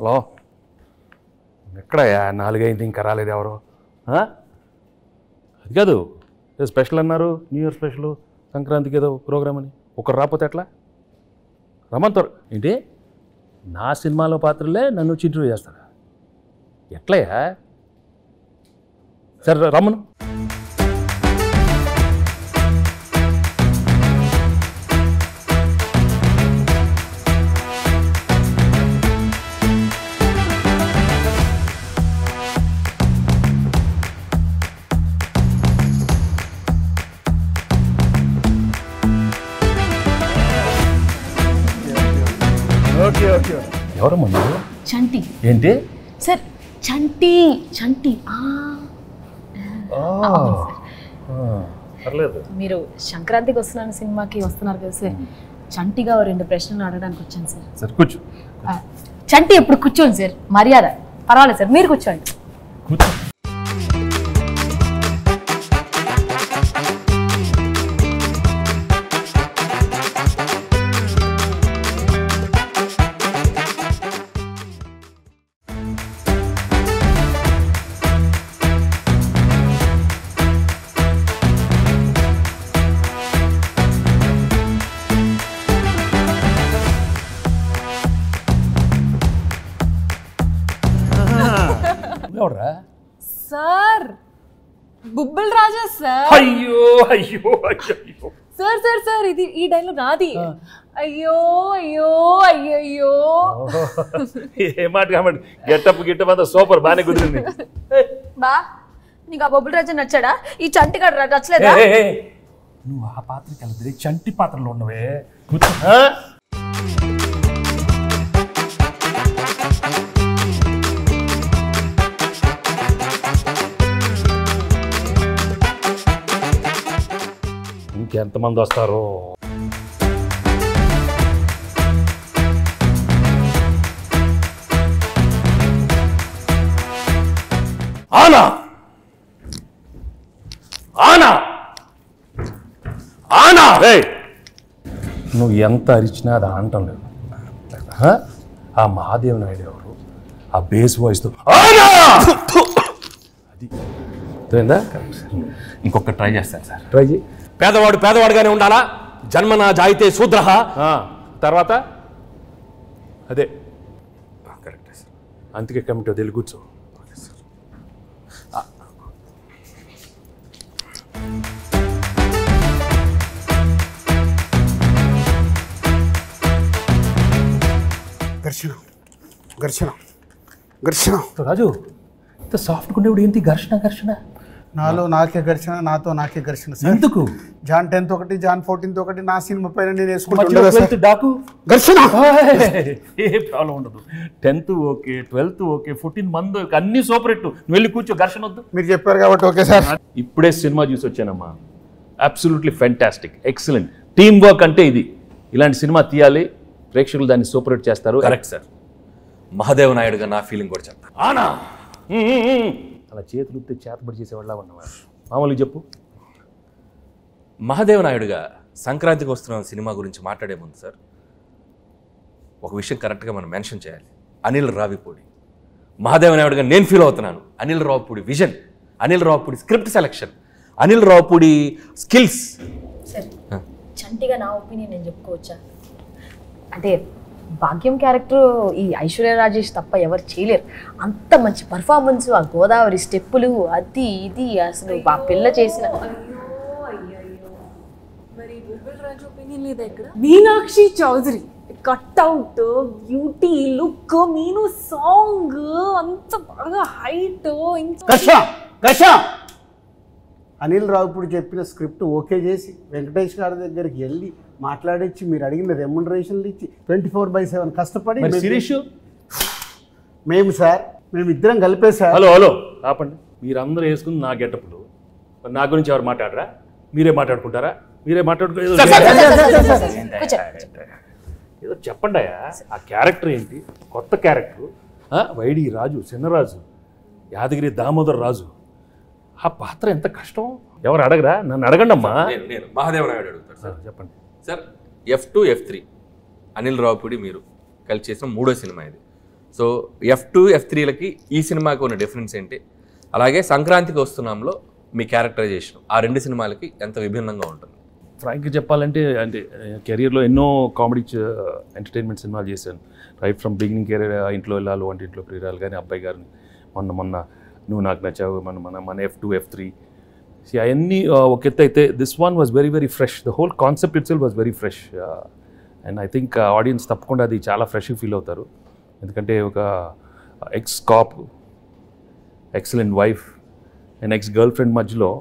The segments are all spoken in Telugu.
హలో, ఎక్కడయ్యా 4 అయింది ఇంకా రాలేదు ఎవరు? అది కాదు, స్పెషల్ అన్నారు, న్యూ ఇయర్ స్పెషల్, సంక్రాంతికి ఏదో ప్రోగ్రామ్ అని. ఒకరు రాకపోతే ఎట్లా? రమ్మంటారు ఏంటి? నా సినిమాలో పాత్రలే నన్ను వచ్చి ఇంటర్వ్యూ చేస్తారా? ఎట్లయ్యా? సరే రమ్మను. ఎవరమ్మా మీరు? చంటి. ఏంటి సార్? చంటి. చంటి. పర్లేదు. మీరు సంక్రాంతికి వస్తున్నాను సినిమాకి వస్తున్నారు కదా సార్, చంటిగా 2 ప్రశ్నలు అడగడానికి వచ్చాను సార్. సార్ కూర్చో. చంటి ఎప్పుడు కూర్చోండి సార్, మర్యాద. పర్వాలేదు సార్, మీరు కూర్చోండి. కూర్చో. ఎవరా సార్? బుబ్బుల్ రాజా సార్. అయ్యో అయ్యో అయ్యో సార్ సార్ సార్, ఇది ఈ డైలాగ్ నాది. అయ్యో అయ్యో అయ్యో. ఏ మాట కాబట్టి గెట్టప్ అంతా సూపర్, బాగానే కుదిరింది. బా, నీకు ఆ బొబ్బుల్ రాజా నచ్చాడా? ఈ చంటి గడ నచ్చలేదా? నువ్వు ఆ పాత్రకి వెళ్తే చంటి పాత్రలో ఉన్నవే. ఇంకెంతమంది వస్తారు? ఆనా ఆనా ఆనా. నువ్వు ఎంత అరిచినా అది ఆనటం లేదు. ఆ మహాదేవ్ నాయుడు ఎవరు? ఆ బేస్ వాయిస్తో ఆనా అది తెలిందా? ఇంకొక ట్రై చేస్తాను సార్. ట్రై చేయి. పేదవాడు పేదవాడుగానే ఉండాలా, జన్మనా జాయితే శూద్రః. తర్వాత అదే కరెక్టే సార్. అందుకే కమిటీ వదిలి కూర్చో. ఘర్షణ ఘర్షణ ఘర్షణ. రాజు, ఇంత సాఫ్ట్గా ఉండేవాడు ఏంటి ఘర్షణ ఘర్షణ? నాలో నాకే ఘర్షణ, నాతో నాకే ఘర్షణ. ఎందుకు? జాన్ 10th ఒకటి, జాన్ 14th ఒకటి, నా సినిమా పైన నేను వేసుకుంటా డాకు ఘర్షణ. ఏ ప్రాబ్లం ఉండదు. 10th ఓకే, 12th ఓకే, 14 మంది అన్ని సూపర్ హిట్. నువ్వు వెళ్ళి కూర్చో, ఘర్షణ వద్దు. మీరు చెప్పారు కాబట్టి ఓకే సార్. ఇప్పుడే సినిమా చూసి వచ్చానమ్మా. Absolutely fantastic, excellent. Team work అంటే ఇది. ఇలాంటి సినిమా తీయాలి, ప్రేక్షకులు దాన్ని సూపర్ హిట్ చేస్తారు. Correct sir. మహాదేవ్ నాయుడుగా నా ఫీలింగ్ కూడా చెప్తా. ఆనా అలా చేతులు చేతబడి చేసేవాళ్ళ ఉన్నవాడు. మామూలుగా చెప్పు. మహాదేవ్ నాయుడుగా సంక్రాంతికి వస్తున్న సినిమా గురించి మాట్లాడే ముందు సార్, ఒక విషయం కరెక్ట్గా మనం మెన్షన్ చేయాలి. అనిల్ రావిపూడి. మహాదేవ్ నాయుడుగా నేను ఫీల్ అవుతున్నాను. Anil Ravipudi vision, Anil Ravipudi script selection, Anil Ravipudi skills. Sir, చంటిగా నా ఒపీనియన్ నేను చెప్పుకోవచ్చా? అంటే భాగ్యం క్యారెక్టర్ ఈ ఐశ్వర్య రాజేష్ తప్ప ఎవరు చేయలేరు. అంత మంచి పర్ఫార్మెన్స్, ఆ గోదావరి స్టెప్పులు, అది ఇది అసలు ఆ పిల్ల చేసిన. Meenakshi Chaudhary cutout, beauty, look, Meenu song అంత బాగా హైట్. అనిల్ రావిపూడి చెప్పిన స్క్రిప్ట్ ఓకే చేసి వెంకటేష్ గారి దగ్గరికి వెళ్ళి మాట్లాడించి మీరు అడిగిన రెమ్యునరేషన్లు ఇచ్చి 24/7 కష్టపడి మేము సార్, మేము ఇద్దరం కలిపే సార్. హలో హలో ఆపండి. మీరందరూ వేసుకుని నా గెటప్లు, నా గురించి ఎవరు మాట్లాడరా? మీరే మాట్లాడుకుంటారా? మీరే మాట్లాడుకో. ఏదో చెప్పండి అయ్యా. ఆ క్యారెక్టర్ ఏంటి? కొత్త క్యారెక్టర్. వైడి రాజు, చిన్నరాజు, యాదగిరి దామోదర్ రాజు. ఆ పాత్ర ఎంత కష్టం. ఎవరు అడగరా? నన్ను అడగండి అమ్మా. నేను మహాదేవ్ నాయుడు అడుగుతాను సార్. చెప్పండి sir. F2, F3 Anil Ravipudi మీరు కలిసి చేసిన 3వ సినిమా ఇది. సో F2 F3లకి ఈ సినిమాకి ఉన్న డిఫరెన్స్ ఏంటి, అలాగే సంక్రాంతికి వస్తున్నాంలో మీ క్యారెక్టరైజేషన్ ఆ 2 సినిమాలకి ఎంత విభిన్నంగా ఉంటుంది? ఫ్రాంక్గా చెప్పాలంటే అంటే కెరియర్లో ఎన్నో కామెడీ ఎంటర్టైన్మెంట్ సినిమాలు చేశాను. రైట్ ఫ్రమ్ బిగినింగ్ కెరీర్, ఇంట్లో వెళ్ళాలి వంటి ఇంట్లో ప్రియురాలు కానీ, అబ్బాయి గారిని, మొన్న నువ్వు నాకు నచ్చావు, మన F2 F3 అవన్నీ ఒక ఎత్తు అయితే this one was very very fresh. The whole concept it self was very fresh and I think audience తప్పకుండా అది చాలా ఫ్రెష్గా ఫీల్ అవుతారు. ఎందుకంటే ఒక X cap, excellent wife and ex girl friend మధ్యలో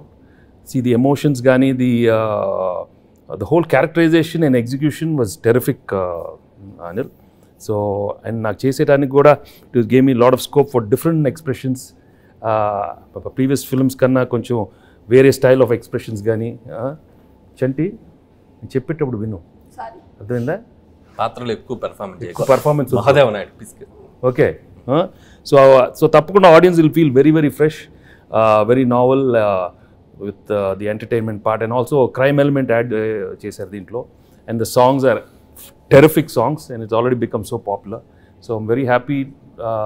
ది ఎమోషన్స్ కానీ the whole characterization and execution was terrific, Anil. So and నాకు చేసేటానికి కూడా it gave me a lot of scope for different expressions. Previous films కన్నా కొంచెం వేరే స్టైల్ ఆఫ్ ఎక్స్ప్రెషన్స్ కానీ. చంటి నేను చెప్పేటప్పుడు విను, అర్థమైందా? పాత్రలు ఎక్కువ performance Mahadeva Naidu. Okay, so తప్పకుండా audience will feel very very fresh, very novel with the entertainment part and also a crime element add చేశారు దీంట్లో. And the songs are terrific songs and it's already become so popular. So I'm very happy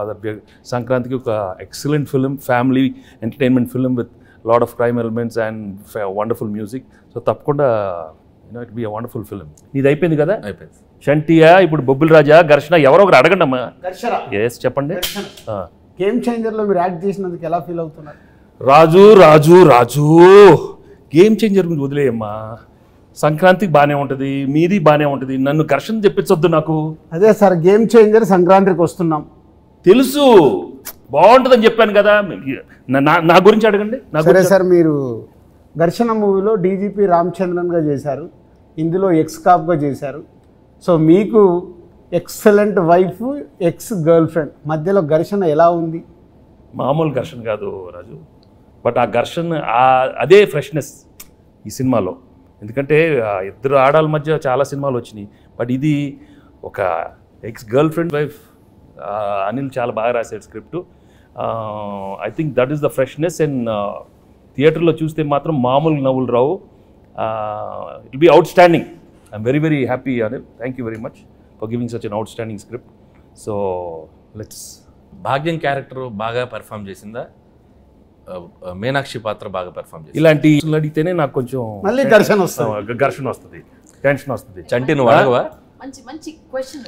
that we are సంక్రాంతికి ఒక excellent film, family entertainment film with a lot of crime elements and wonderful music. So తప్పకుండా it will be a wonderful film. ఇది అయిపోయింది కదా? అయిపోయింది. చంటియా ఇప్పుడు బొబ్బిల్ రాజా, ఘర్షణ, ఎవరో ఒకరు అడగండి అమ్మా. ఎస్ చెప్పండి. గేమ్ చేంజర్లో మీరు యాక్ట్ చేసినందుకు ఎలా ఫీల్ అవుతున్నారు? రాజు రాజు రాజు గేమ్ చేంజర్ గురించి వదిలేయమ్మా. సంక్రాంతికి బాగానే ఉంటుంది, మీది బాగానే ఉంటుంది, నన్ను ఘర్షణ చెప్పించొద్దు నాకు. అదే సార్, గేమ్ చేంజర్ సంక్రాంతికి వస్తున్నాం తెలుసు, బాగుంటుందని చెప్పాను కదా. నా గురించి అడగండి. సరే సార్, మీరు ఘర్షణ మూవీలో డీజీపీ రామచంద్రన్గా చేశారు, ఇందులో ఎక్స్ కాప్గా చేశారు. సో మీకు excellent wife, ex girl friend మధ్యలో ఘర్షణ ఎలా ఉంది? మామూలు ఘర్షణ కాదు రాజు, బట్ ఆ ఘర్షణ అదే ఫ్రెష్నెస్ ఈ సినిమాలో. ఎందుకంటే ఇద్దరు ఆడాల మధ్య చాలా సినిమాలు వచ్చినాయి, బట్ ఇది ఒక ex girlfriend wife. Anil చాలా బాగా రాశాడు script. I think that is the freshness. And థియేటర్లో చూస్తే మాత్రం మామూలు నవ్వులు రావు. It will be outstanding. I'm very very happy Anil. Thank you very much for giving such an outstanding script. So let's. భాగ్యం క్యారెక్టర్ బాగా పెర్ఫామ్ చేసిందా, మీనాక్షి పాత్ర బాగా పెర్ఫామ్ చేసింది? ఇలాంటి అడిగితేనే నాకు కొంచెం మళ్ళీ ఘర్షణ వస్తుంది, టెన్షన్ వస్తుంది. చంటి నువ్వు అడగవా? మంచి క్వశ్చన్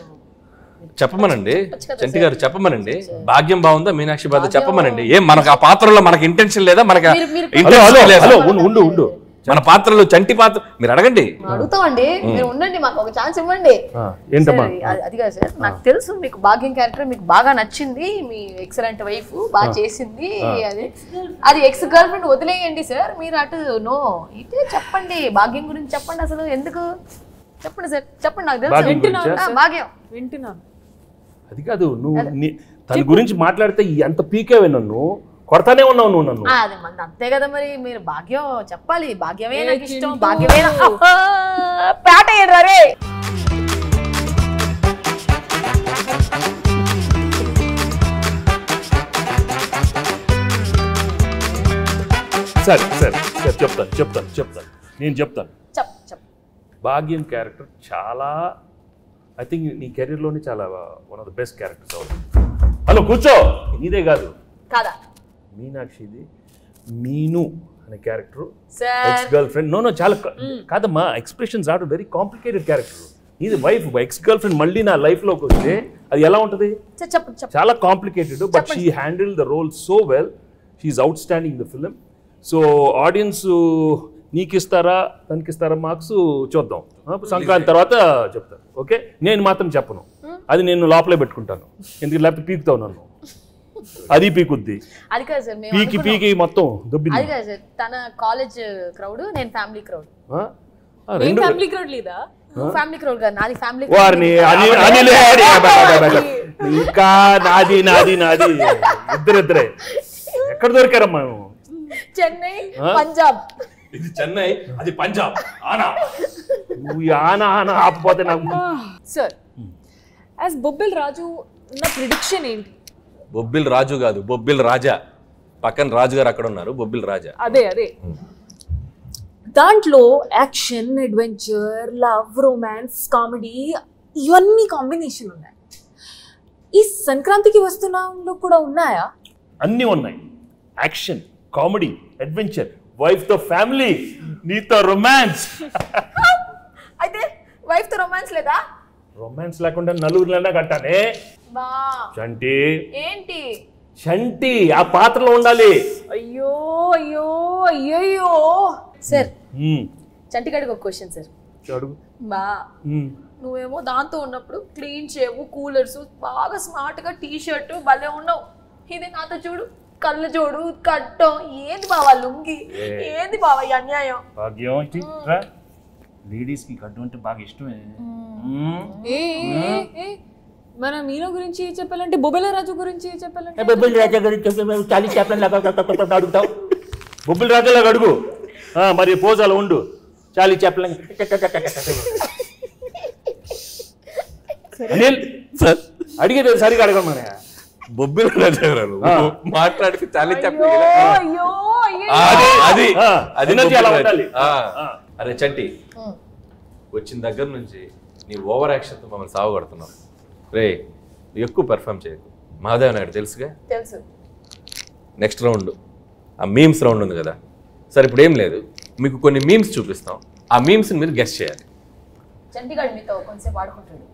చెప్పమనండి చంటి గారు, చెప్పమనండి. భాగ్యం బాగుందా, మీనాక్షి పాత్ర చెప్పమనండి. ఏం మనకు ఆ పాత్రలో మనకి ఇంటెన్షన్ లేదా? మనకు ఉండు మన పాత్రలో చంటి పాత్ర మీరు అడగండి. అడుగుతామండి, మీరు ఉండండి, మాకు ఒక ఛాన్స్ ఇవ్వండి. ఏంటమ్మా అది కాదు సార్, నాకు తెలుసు మీకు భాగ్యం క్యారెక్టర్ మీకు బాగా నచ్చింది, మీ ఎక్సలెంట్ వైఫ్ బాగా చేసింది, అది ఎక్స్ గర్ల్ ఫ్రెండ్ వదిలేయండి సార్. మీరు అటు నో ఇటే చెప్పండి, భాగ్యం గురించి చెప్పండి. అసలు ఎందుకు చెప్పండి సార్, చెప్పండి. నాకు తెలుసు భాగ్యం వింటున్నాను. అది కాదు, నువ్వు తన గురించి మాట్లాడితే ఎంత పీకేవే, నన్ను కొడతానే ఉన్నావు నువ్వు నన్ను. అది మంది అంతే కదా మరి, మీరు భాగ్యం చెప్పాలి. భాగ్యమే నాకు ఇష్టం, భాగ్యమే పేట రే. సరే చెప్తాను నేను చెప్తాను. భాగ్యం క్యారెక్టర్ చాలా, ఐ థింక్ నీ కెరీర్లోనే చాలా one of the best characters అవుతుంది. హలో కూర్చో, నీదే కాదు కాదా మీనాక్షిది. మీను అనే character ex girlfriend. No చాలా కాదమ్మా, expressions are very complicated character. ఇది వైఫ్ ఎక్స్ గర్ల్ ఫ్రెండ్ మళ్ళీ నా లైఫ్లోకి వస్తే అది ఎలా ఉంటుంది? చాలా complicated, but she handle the role so well. She is outstanding the film. So audience నీకిస్తారా తనకిస్తారా మార్క్స్ చూద్దాం, సంక్రాంతి తర్వాత చెప్తాను. ఓకే, నేను మాత్రం చెప్పను, అది నేను లోపలే పెట్టుకుంటాను. ఎందుకు లేకపోతే పీకుతావు నన్ను, అది పీకుద్ది. అది కాదు సార్, పీకి మొత్తం దుబ్బింది. అది కాదు సార్, తన కాలేజ్ క్రౌడ్, నేను ఫ్యామిలీ క్రౌడ్. ఫ్యామిలీ క్రౌడ్ లేదా? ఫ్యామిలీ క్రౌడ్ కాదు, నాది ఫ్యామిలీ. వారిని ఇంకా నాది ఇద్దరే ఎక్కడ దొరికారమ్మా? చెన్నై, పంజాబ్. ఇది చెన్నై, అది పంజాబ్. నువ్వు ఆనా ఆపపోతే నాకు. సార్ యాజ్ బొబ్బిల్ రాజు నా ప్రిడిక్షన్ ఏంటి? బొబ్బిల్ రాజు కాదు, బొబ్బిల్ రాజా. పక్కన రాజు గారు అక్కడ ఉన్నారు, బొబ్బిల్ రాజా. అదే దాంట్లో action, adventure, love, romance, comedy ఇవన్నీ కాంబినేషన్ ఉన్నాయి. ఈ సంక్రాంతికి వస్తున్నాంలో కూడా ఉన్నాయా? అన్నీ ఉన్నాయి. యాక్షన్, కామెడీ, అడ్వెంచర్, వైఫ్ తో ఫ్యామిలీ, నీతో రొమాన్స్. అయితే వైఫ్ తో రొమాన్స్ లేదా? రొమాన్స్ లేకుండా నలుగురిలోనే కట్టానే. బా చంటి ఏంటి? చంటి ఆ పాత్రలో ఉండాలి. అయ్యో అయ్యో అయ్యో సార్, చంటిగాడికి ఒక క్వశ్చన్ సార్. అడుగు. బా నువ్వేమో దాంతో ఉన్నప్పుడు క్లీన్ చేవు, కూలర్స్, బాగా స్మార్ట్ గా టీ షర్ట్ భలే ఉన్నావు. ఇది నాతో చూడు, కళ్ళు చూడు, కట్టం. ఏంది బావా లుంగి? ఏంది బావా ఈ అన్యాయం? భాగ్యం లేడీస్ కి కట్టు అంటే బాగా ఇష్టమే. మన మీనో గురించి చెప్పాలంటే బొబ్బిల రాజు గురించి చెప్పాలంటే బొబ్బిల్ రాజా గురించి చాలీ చెప్పండి అడుగుతావు. బొబ్బిల్ రాజాలాగా అడుగు. మరి పోజాలు ఉండు. చాలీ చెప్పలేం. అనిల్ సార్ అడిగేది సరిగా అడగమని. బొబ్బిల రాజా గారు మాట్లాడితే చాలా చెప్పలేదు. అయ్యో అది ఎనర్జీ అలా ఉండాలి. అరే చంటి, వచ్చిన దగ్గర నుంచి నీ ఓవర్ యాక్షన్తో మమ్మల్ని సాగుగడుతున్నావు. రే ఎక్కువ పెర్ఫామ్ చేయకు. మహాదేవ్ నాయుడు తెలుసుగా. తెలుసు. నెక్స్ట్ రౌండ్ ఆ మీమ్స్ రౌండ్ ఉంది కదా సార్. ఇప్పుడు ఏం లేదు, మీకు కొన్ని మీమ్స్ చూపిస్తాం. ఆ మీమ్స్ని మీరు గెస్ట్ చేయాలి. చంటిగాడు మీతో కొంచెంసేపు ఆడుకుంటాడు,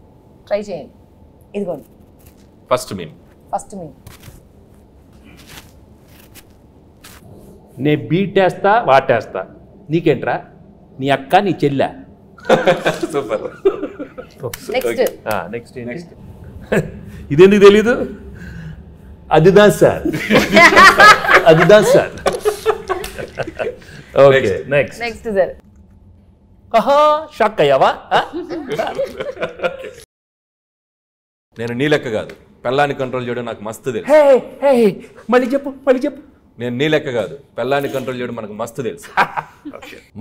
ట్రై చేయండి. ఇదిగోండి ఫస్ట్ మీమ్. ఫస్ట్ మీ నే బీటేస్తా వాటేస్తా, నీకేంట్రా? నీ అక్క నీ చెల్లె. సూపర్. నెక్స్ట్ నెక్స్ట్ ఇదెందుకు తెలీదు? అదిదా సార్, అదిదా sir. Okay next. Next sir. ఆహా షాక్ అయ్యావా? నేను నీ లెక్క కాదు, పెళ్ళాన్ని కంట్రోల్ చేయడం నాకు మస్తు తెలుసు. మళ్ళీ చెప్పు, మళ్ళీ చెప్పు. నేను నీ లెక్క కాదు, పెళ్ళాన్ని కంట్రోల్ చేయడం మనకు మస్తు తెలుసు.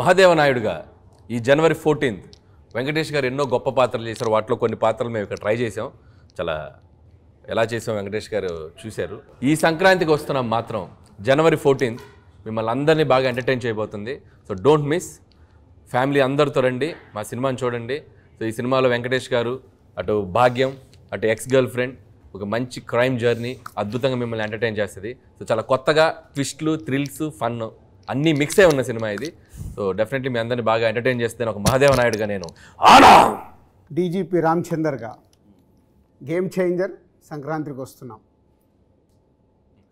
మహాదేవ నాయుడుగా ఈ జనవరి 14th వెంకటేష్ గారు ఎన్నో గొప్ప పాత్రలు చేశారు. వాటిలో కొన్ని పాత్రలు మేము ఇక్కడ ట్రై చేసాం. చాలా ఎలా చేసాం వెంకటేష్ గారు చూశారు. ఈ సంక్రాంతికి వస్తున్నాం మాత్రం జనవరి 14th మిమ్మల్ని అందరినీ బాగా ఎంటర్టైన్ చేయబోతుంది. So don't miss. ఫ్యామిలీ అందరితో రండి, మా సినిమాని చూడండి. సో ఈ సినిమాలో వెంకటేష్ గారు, అటు భాగ్యం, అటు ఎక్స్ గర్ల్ ఫ్రెండ్, ఒక మంచి క్రైమ్ జర్నీ అద్భుతంగా మిమ్మల్ని ఎంటర్టైన్ చేస్తుంది. సో చాలా కొత్తగా ట్విస్ట్లు, థ్రిల్స్, ఫన్ అన్నీ మిక్స్ అయి ఉన్న సినిమా ఇది. సో డెఫినెట్లీ మీ అందరినీ బాగా ఎంటర్టైన్ చేస్తే ఒక మహాదేవ నాయుడుగా నేను డీజీపీ రామచందర్గా గేమ్ చేంజర్ సంక్రాంతికి వస్తున్నాం.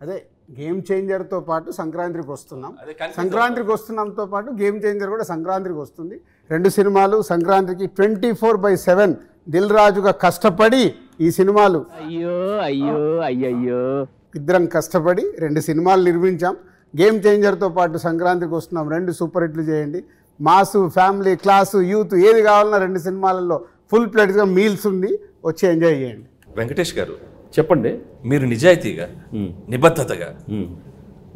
అదే గేమ్ చేంజర్తో పాటు సంక్రాంతికి వస్తున్నాం. సంక్రాంతికి వస్తున్నాంతో పాటు గేమ్ చేంజర్ కూడా సంక్రాంతికి వస్తుంది. రెండు సినిమాలు సంక్రాంతికి 24/7 దిల్ రాజుగా కష్టపడి ఈ సినిమాలు ఇద్దరం కష్టపడి 2 సినిమాలు నిర్మించాం. గేమ్ చేంజర్తో పాటు సంక్రాంతికి వస్తున్నాం. 2 సూపర్ హిట్లు చేయండి. మాసు, ఫ్యామిలీ, క్లాసు, యూత్ ఏది కావాలన్నా 2 సినిమాలలో ఫుల్ ప్లేట్గా మీల్స్ ఉంది, వచ్చి ఎంజాయ్ చేయండి. వెంకటేష్ గారు చెప్పండి. మీరు నిజాయితీగా, నిబద్ధతగా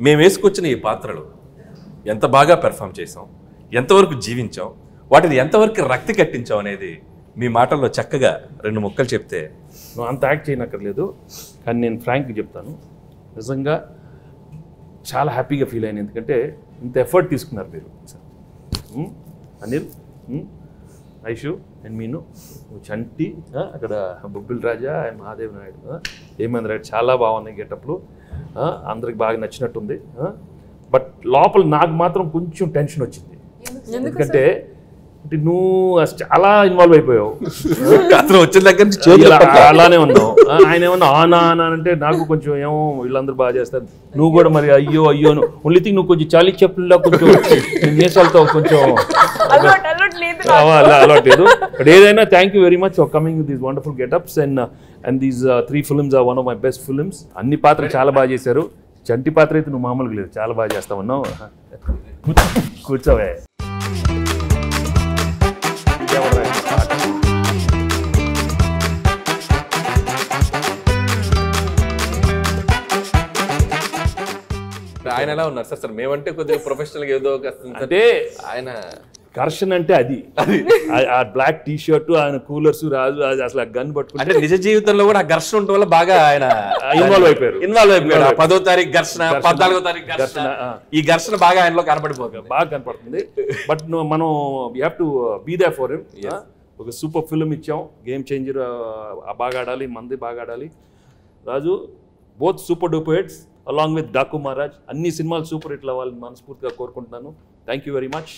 మేము వేసుకొచ్చిన ఈ పాత్రలు ఎంత బాగా పెర్ఫామ్ చేసాం, ఎంతవరకు జీవించాం, వాటిని ఎంతవరకు రక్తి కట్టించాం అనేది మీ మాటల్లో చక్కగా 2 ముక్కలు చెప్తే. నువ్వు అంత యాక్ట్ చేయనక్కర్లేదు, కానీ నేను ఫ్రాంక్గా చెప్తాను. నిజంగా చాలా హ్యాపీగా ఫీల్ అయ్యాను. ఎందుకంటే ఇంత ఎఫర్ట్ తీసుకున్నారు మీరు. అనిల్, ఐషు అండ్ మీను, చంటి, అక్కడ బొబ్బిల్ రాజా అండ్ మహాదేవ్ నాయుడు, హేమేంద్ర రెడ్డి చాలా బాగున్నాయి గెటప్లు. అందరికి బాగా నచ్చినట్టుంది. బట్ లోపల నాకు మాత్రం కొంచెం టెన్షన్ వచ్చింది. ఎందుకంటే నువ్వు చాలా ఇన్వాల్వ్ అయిపోయావు. వచ్చిన దగ్గర నుంచి అలానే ఉన్నావు. ఆయన ఏమన్నా ఆనా ఆనా అంటే నాకు కొంచెం ఏమో వీళ్ళందరూ బాగా చేస్తారు, నువ్వు కూడా మరి అయ్యో అయ్యో ఓన్లీ థింగ్ నువ్వు కొంచెం చాలీ చెప్పుల్లో కొంచెం నేసాలతో కొంచెం అలవాటు లేదు. బట్ ఏదైనా thank you very much for coming with these wonderful getups and these 3 films are one of my best films. అన్ని పాత్రలు చాలా బాగా చేశారు. చంటి పాత్ర అయితే నువ్వు మామూలుగా లేదు, చాలా బాగా చేస్తా ఉన్నావు. కూర్చోవే. ఆయన ఎలా ఉన్నారు సార్? మేమంటే కొద్దిగా ప్రొఫెషనల్గా ఏదో అంటే ఆయన ఘర్షణ అంటే అది ఆ బ్లాక్ టీ షర్ట్, ఆయన కూలర్స్, రాజు అసలు గన్ పట్టుకుంటే అంటే నిజ జీవితంలో కూడా ఆ ఘర్షణ ఉండటం వల్ల బాగా ఆయన ఇన్వాల్వ్ అయిపోయారు. 10వ తారీఖు ఘర్షణ, 14వ తారీఖు ఘర్షణ, ఈ ఘర్షణ బాగా ఆయనలో కనపడిపోతుంది, బాగా కనపడుతుంది. బట్ మనం we have to be there for him. ఒక సూపర్ ఫిల్మ్ ఇచ్చాం, గేమ్ చేంజర్ బాగా ఆడాలి, మంది బాగా ఆడాలి. Raju both super duper hits along with Daaku Maharaj. అన్ని సినిమాలు సూపర్ హిట్లు అవ్వాలని మనస్ఫూర్తిగా కోరుకుంటున్నాను. Thank you very much.